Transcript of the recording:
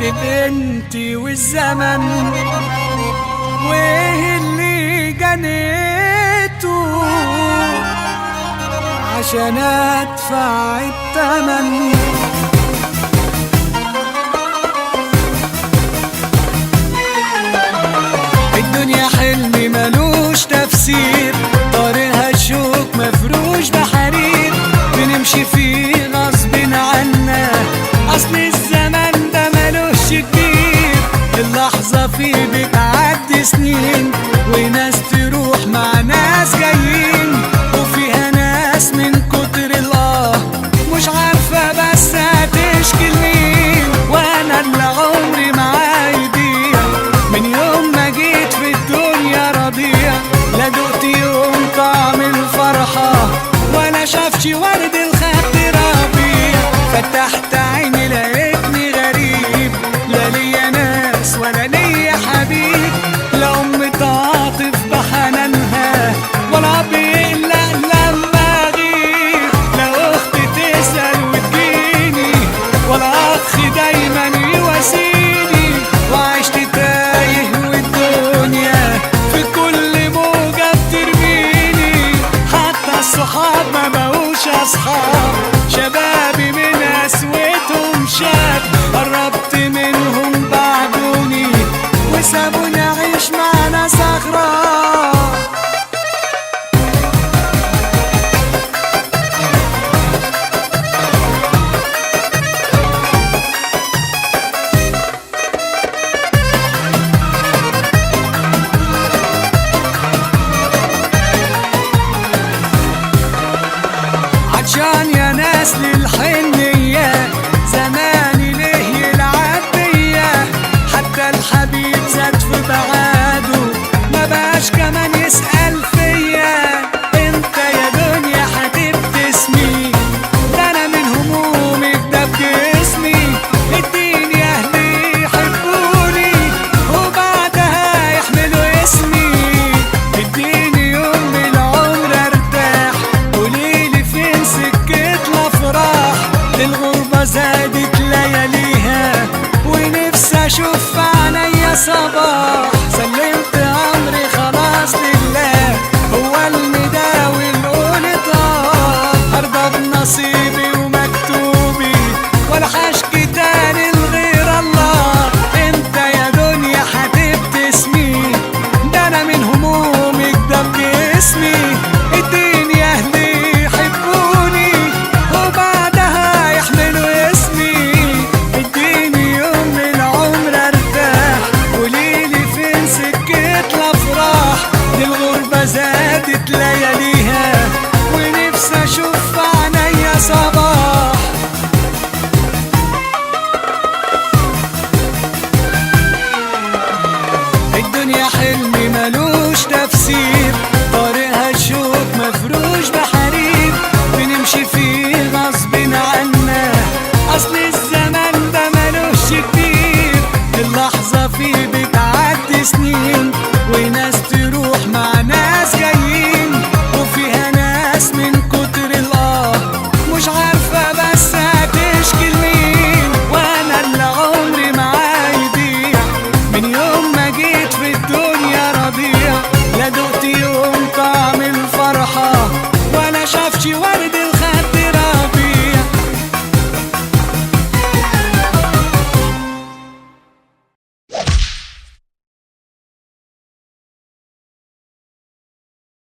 تبقى انتي والزمن، وايه اللي جنيته عشان ادفع التمن. الدنيا حلم ملوش تفسير، طريقها شوك مفروش بحرير، بنمشي فيه غصب عنا، اصل الزمن ده ملوش كبير. اللحظة فيه بتعدي سنين، وناس تروح مع ناس جايين، وفيها ناس من كتر مش عارفة بس هتشكي لمين. وانا اللي عمري معاه يضيع من يوم ما جيت في الدنيا رضيع، لا دقت يوم طعم الفرحة ولا شافش ورد الخد ربيع. فتحت عيني لقيتني غريب، لا ليا ناس ولا ليا حبيب، لا أم تعاطف بحنانها ولا بيقلق لما أغيب، لا أخت تسأل وتجيني ولا أخ دايما يواسيني. وعشت تايه والدنيا في كل موجة بترميني، حتى الصحاب ما بقوش أصحاب، شبابي من قسوتهم شاب، قربت منهم بعدوني وسابوني أعيش مع ناس أغراب. عطشان يا ناس للحنية، زماني ليه يلعب بيا، حتى الحبيب زاد في بعاده ما بقاش كمان يسأل فيا. انت يا دنيا هتبتسمي، ده انا من همومك ده بجسمي، اديني اهلي يحبوني وبعدها يحملوا اسمي، اديني يوم من العمر ارتاح، قوليلي فين سكة الافراح. الغربة زادت لياليها ونفسي اشوف في عينيا صباح.